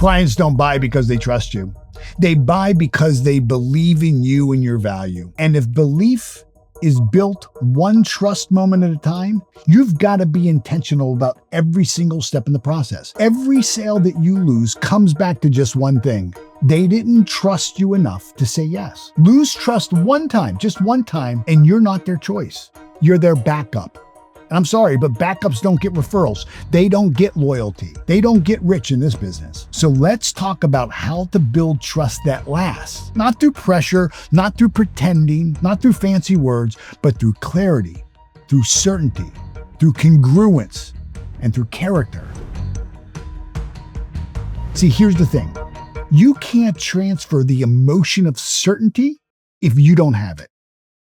Clients don't buy because they trust you. They buy because they believe in you and your value. And if belief is built one trust moment at a time, you've got to be intentional about every single step in the process. Every sale that you lose comes back to just one thing. They didn't trust you enough to say yes. Lose trust one time, just one time, and you're not their choice. You're their backup. And I'm sorry, but backups don't get referrals. They don't get loyalty. They don't get rich in this business. So let's talk about how to build trust that lasts. Not through pressure, not through pretending, not through fancy words, but through clarity, through certainty, through congruence, and through character. See, here's the thing. You can't transfer the emotion of certainty if you don't have it.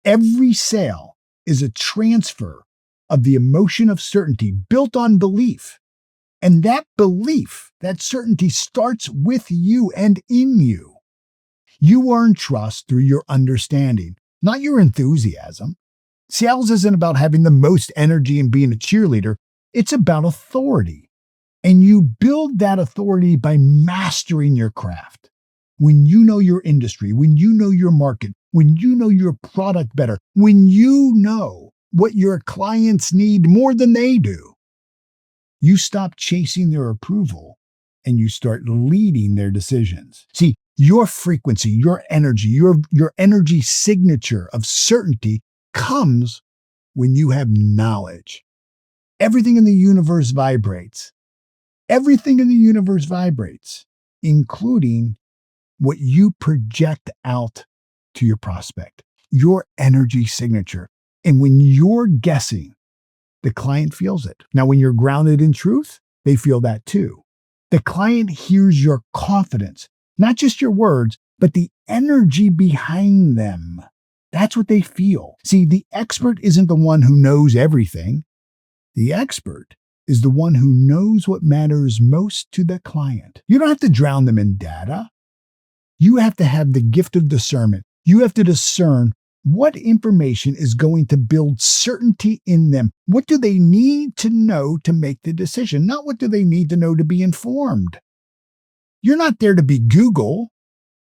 Every sale is a transfer of the emotion of certainty built on belief. And that belief, that certainty starts with you and in you. You earn trust through your understanding, not your enthusiasm. Sales isn't about having the most energy and being a cheerleader. It's about authority. And you build that authority by mastering your craft. When you know your industry, when you know your market, when you know your product better, when you know what your clients need more than they do, you stop chasing their approval and you start leading their decisions. See, your frequency, your energy, your energy signature of certainty comes when you have knowledge. Everything in the universe vibrates. Everything in the universe vibrates, including what you project out to your prospect, your energy signature. And when you're guessing, the client feels it. Now, when you're grounded in truth, they feel that too. The client hears your confidence, not just your words, but the energy behind them. That's what they feel. See, the expert isn't the one who knows everything. The expert is the one who knows what matters most to the client. You don't have to drown them in data. You have to have the gift of discernment. You have to discern what information is going to build certainty in them. What do they need to know to make the decision? Not what do they need to know to be informed. You're not there to be Google.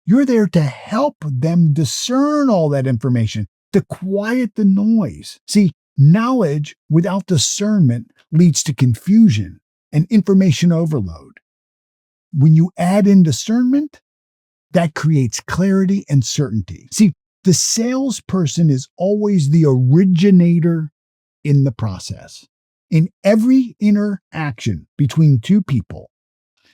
You're there to help them discern all that information, to quiet the noise. See, knowledge without discernment leads to confusion and information overload. When you add in discernment, that creates clarity and certainty. See, the salesperson is always the originator in the process. In every interaction between two people,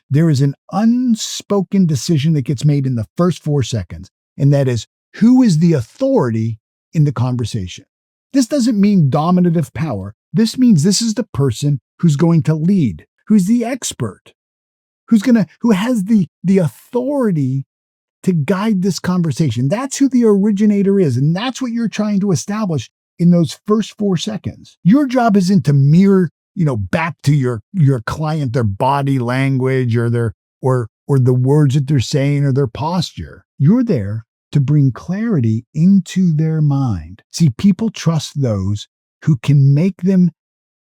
there is an unspoken decision that gets made in the first 4 seconds, and that is, who is the authority in the conversation? This doesn't mean dominative power. This means this is the person who's going to lead, who's the expert, who has the authority to guide this conversation. That's who the originator is, and that's what you're trying to establish in those first 4 seconds. Your job isn't to mirror, back to your client their body language or the words that they're saying or their posture. You're there to bring clarity into their mind. See, people trust those who can make them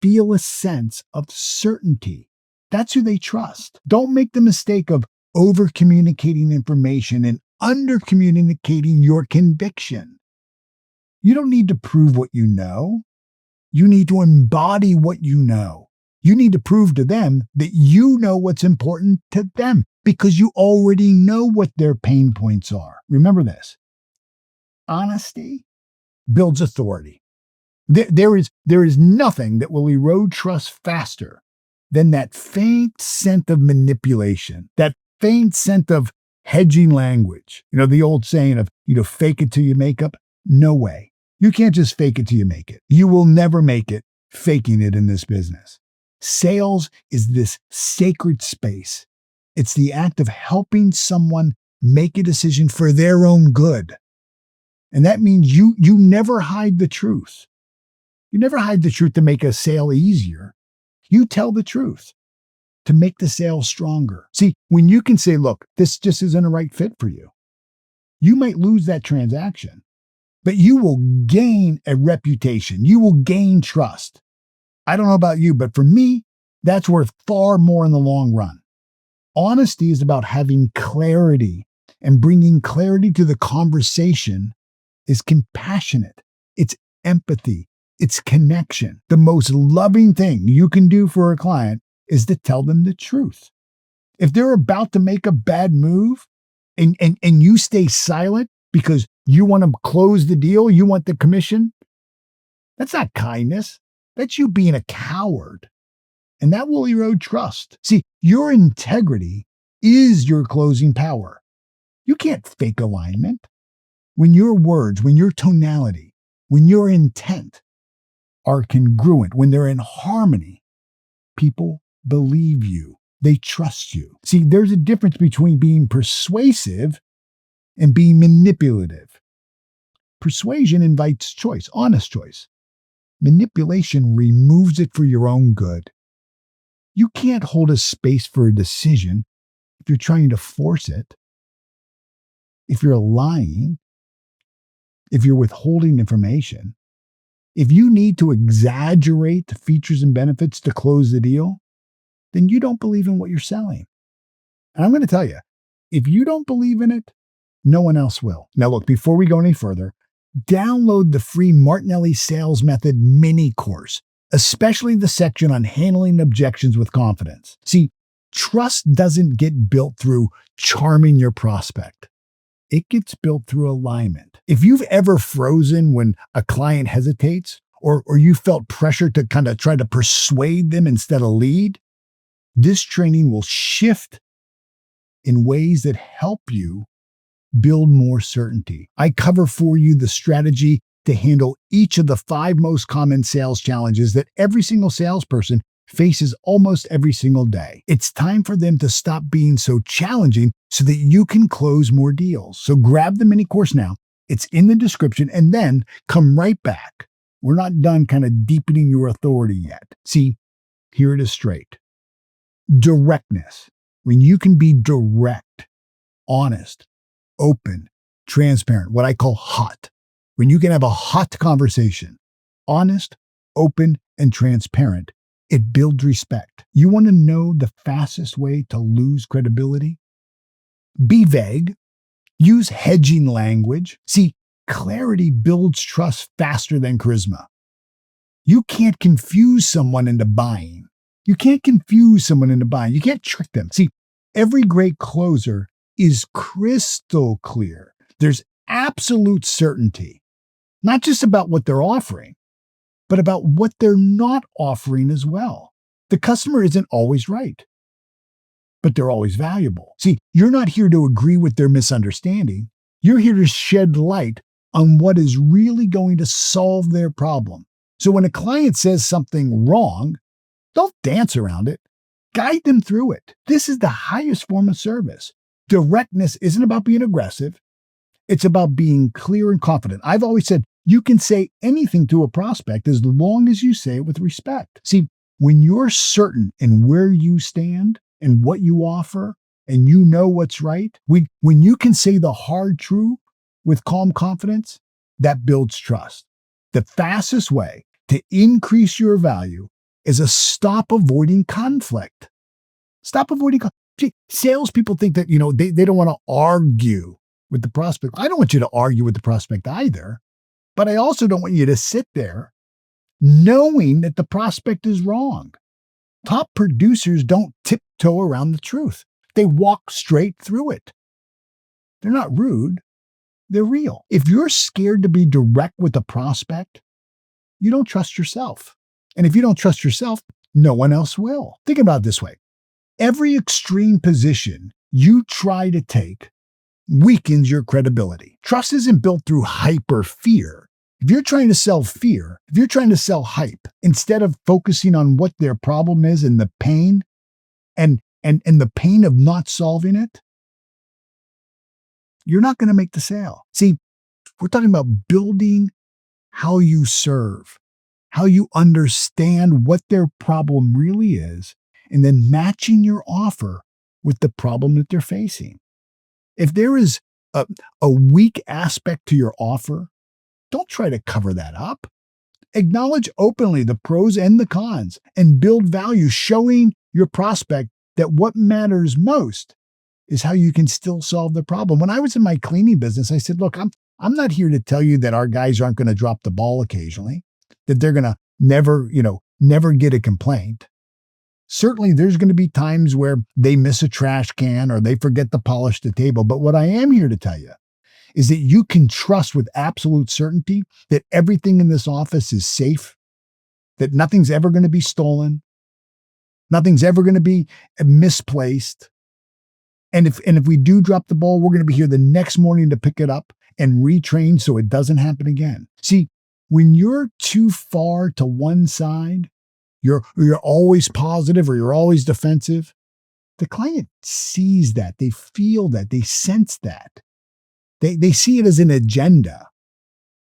feel a sense of certainty. That's who they trust. Don't make the mistake of over-communicating information and under-communicating your conviction. You don't need to prove what you know. You need to embody what you know. You need to prove to them that you know what's important to them because you already know what their pain points are. Remember this. Honesty builds authority. There is nothing that will erode trust faster than that faint scent of manipulation, that faint scent of hedging language. The old saying of, fake it till you make it. No way. You can't just fake it till you make it. You will never make it faking it in this business. Sales is this sacred space. It's the act of helping someone make a decision for their own good. And that means you never hide the truth. You never hide the truth to make a sale easier. You tell the truth to make the sale stronger. See, when you can say, look, this just isn't a right fit for you, you might lose that transaction, but you will gain a reputation. You will gain trust. I don't know about you, but for me, that's worth far more in the long run. Honesty is about having clarity, and bringing clarity to the conversation is compassionate. It's empathy. It's connection. The most loving thing you can do for a client is to tell them the truth. If they're about to make a bad move and you stay silent because you want to close the deal, you want the commission, that's not kindness. That's you being a coward. And that will erode trust. See, your integrity is your closing power. You can't fake alignment. When your words, when your tonality, when your intent are congruent, when they're in harmony, people believe you. They trust you. See, there's a difference between being persuasive and being manipulative. Persuasion invites choice, honest choice. Manipulation removes it for your own good. You can't hold a space for a decision if you're trying to force it, if you're lying, if you're withholding information. If you need to exaggerate the features and benefits to close the deal, then you don't believe in what you're selling. And I'm going to tell you, if you don't believe in it, no one else will. Now, look, before we go any further, download the free Martinelli Sales Method mini course, especially the section on handling objections with confidence. See, trust doesn't get built through charming your prospect. It gets built through alignment. If you've ever frozen when a client hesitates, or you felt pressure to kind of try to persuade them instead of lead, this training will shift in ways that help you build more certainty. I cover for you the strategy to handle each of the 5 most common sales challenges that every single salesperson faces almost every single day. It's time for them to stop being so challenging so that you can close more deals. So grab the mini course now. It's in the description, and then come right back. We're not done kind of deepening your authority yet. See, here it is straight. Directness. When you can be direct, honest, open, transparent, what I call hot. When you can have a hot conversation, honest, open, and transparent, it builds respect. You want to know the fastest way to lose credibility? Be vague. Use hedging language. See, clarity builds trust faster than charisma. You can't confuse someone into buying. You can't trick them. See, every great closer is crystal clear. There's absolute certainty, not just about what they're offering, but about what they're not offering as well. The customer isn't always right, but they're always valuable. See, you're not here to agree with their misunderstanding. You're here to shed light on what is really going to solve their problem. So when a client says something wrong, don't dance around it. Guide them through it. This is the highest form of service. Directness isn't about being aggressive. It's about being clear and confident. I've always said you can say anything to a prospect as long as you say it with respect. See, when you're certain in where you stand and what you offer, and you know what's right, when you can say the hard truth with calm confidence, that builds trust. The fastest way to increase your value is a stop avoiding conflict. Stop avoiding conflict. See, salespeople think that, they don't want to argue with the prospect. I don't want you to argue with the prospect either, but I also don't want you to sit there knowing that the prospect is wrong. Top producers don't tiptoe around the truth. They walk straight through it. They're not rude. They're real. If you're scared to be direct with a prospect, you don't trust yourself. And if you don't trust yourself, no one else will. Think about it this way. Every extreme position you try to take weakens your credibility. Trust isn't built through hype or fear. If you're trying to sell fear, if you're trying to sell hype, instead of focusing on what their problem is and the pain and the pain of not solving it, you're not going to make the sale. See, we're talking about building how you serve, how you understand what their problem really is, and then matching your offer with the problem that they're facing. If there is a weak aspect to your offer, don't try to cover that up. Acknowledge openly the pros and the cons and build value, showing your prospect that what matters most is how you can still solve the problem. When I was in my cleaning business, I said, look, I'm not here to tell you that our guys aren't going to drop the ball occasionally, that they're going to never get a complaint. Certainly there's going to be times where they miss a trash can or they forget to polish the table. But what I am here to tell you is that you can trust with absolute certainty that everything in this office is safe, that nothing's ever going to be stolen, nothing's ever going to be misplaced. And if we do drop the ball, we're going to be here the next morning to pick it up and retrain so it doesn't happen again. See, when you're too far to one side, you're always positive or you're always defensive, the client sees that, they feel that, they sense that. They see it as an agenda,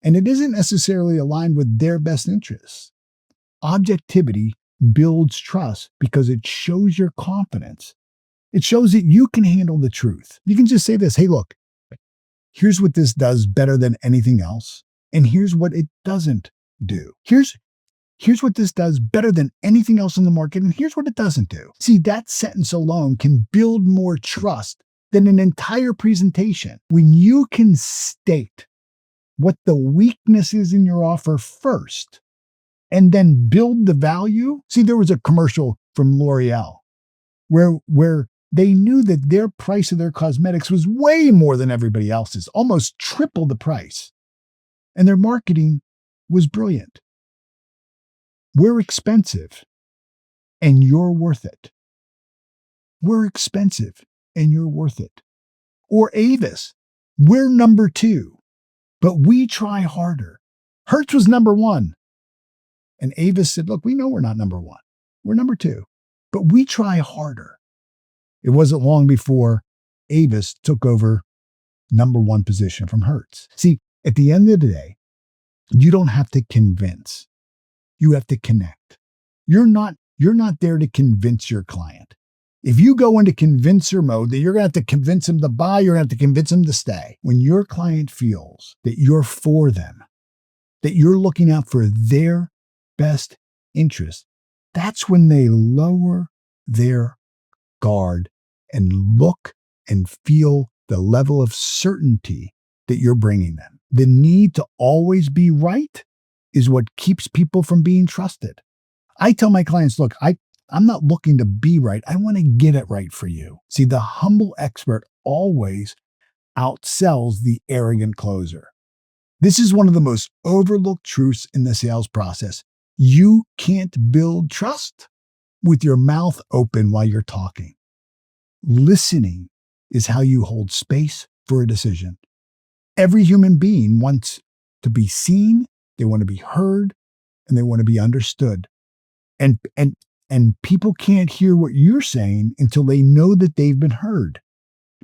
and it isn't necessarily aligned with their best interests. Objectivity builds trust because it shows your confidence. It shows that you can handle the truth. You can just say this, hey, look, here's what this does better than anything else, and here's what it doesn't do. Here's what this does better than anything else in the market, and here's what it doesn't do. See, that sentence alone can build more trust than an entire presentation. When you can state what the weakness is in your offer first, and then build the value. See, there was a commercial from L'Oreal where they knew that their price of their cosmetics was way more than everybody else's, almost triple the price. And their marketing was brilliant. We're expensive, and you're worth it. We're expensive, and you're worth it. Or Avis, we're number 2, but we try harder. Hertz was number 1. And Avis said, look, we know we're not number 1. We're number 2, but we try harder. It wasn't long before Avis took over number 1 position from Hertz. See, at the end of the day, you don't have to convince. You have to connect. You're not there to convince your client. If you go into convincer mode, that you're going to have to convince them to buy, you're going to have to convince them to stay. When your client feels that you're for them, that you're looking out for their best interest, that's when they lower their guard and look and feel the level of certainty that you're bringing them. The need to always be right is what keeps people from being trusted. I tell my clients, look, I'm not looking to be right. I want to get it right for you. See, the humble expert always outsells the arrogant closer. This is one of the most overlooked truths in the sales process. You can't build trust with your mouth open while you're talking. Listening is how you hold space for a decision. Every human being wants to be seen, they want to be heard, and they want to be understood. And people can't hear what you're saying until they know that they've been heard.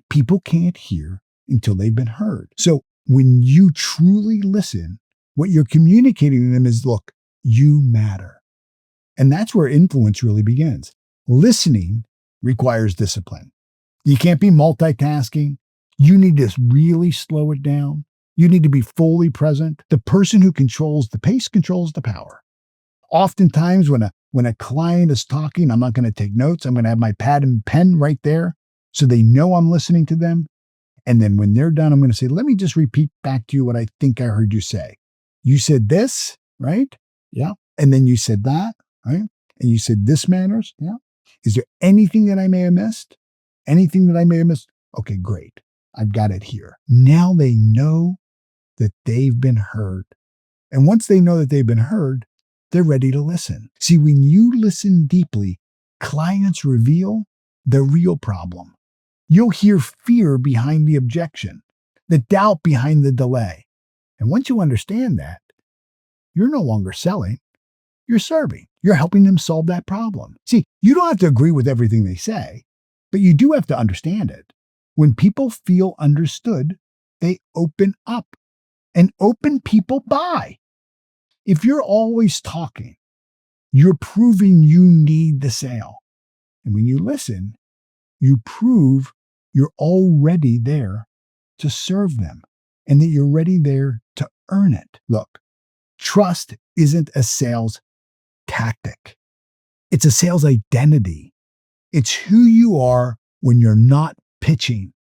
People can't hear until they've been heard. So when you truly listen, what you're communicating to them is, look, you matter. And that's where influence really begins. Listening requires discipline. You can't be multitasking. You need to really slow it down. You need to be fully present. The person who controls the pace controls the power. Oftentimes when a client is talking, I'm not going to take notes. I'm going to have my pad and pen right there so they know I'm listening to them. And then when they're done, I'm going to say, let me just repeat back to you what I think I heard you say. You said this, right? Yeah. And then you said that, right? And you said this matters. Yeah. Is there anything that I may have missed? Anything that I may have missed? Okay, great. I've got it here. Now they know that they've been heard. And once they know that they've been heard, they're ready to listen. See, when you listen deeply, clients reveal the real problem. You'll hear fear behind the objection, the doubt behind the delay. And once you understand that, you're no longer selling, you're serving. You're helping them solve that problem. See, you don't have to agree with everything they say, but you do have to understand it. When people feel understood, they open up, and open people buy. If you're always talking, you're proving you need the sale. And when you listen, you prove you're already there to serve them and that you're ready there to earn it. Look, trust isn't a sales tactic. It's a sales identity. It's who you are when you're not pitching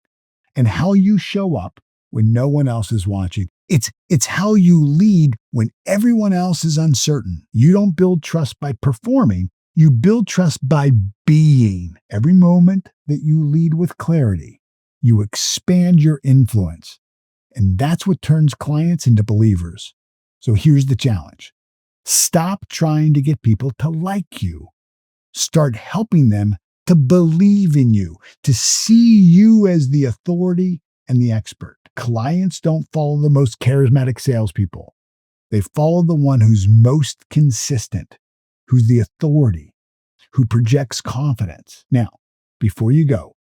and how you show up when no one else is watching. It's how you lead when everyone else is uncertain. You don't build trust by performing. You build trust by being. Every moment that you lead with clarity, you expand your influence. And that's what turns clients into believers. So here's the challenge. Stop trying to get people to like you. Start helping them to believe in you, to see you as the authority and the expert. Clients don't follow the most charismatic salespeople. They follow the one who's most consistent, who's the authority, who projects confidence. Now, before you go,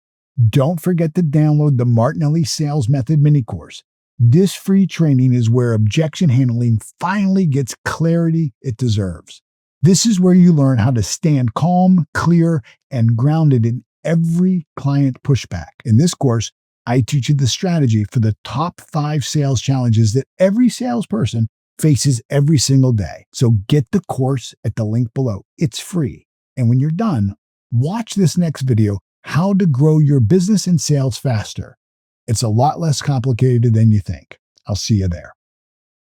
don't forget to download the Martinelli Sales Method mini course. This free training is where objection handling finally gets clarity it deserves. This is where you learn how to stand calm, clear, and grounded in every client pushback. In this course, I teach you the strategy for the top 5 sales challenges that every salesperson faces every single day. So get the course at the link below. It's free. And when you're done, watch this next video, how to grow your business and sales faster. It's a lot less complicated than you think. I'll see you there.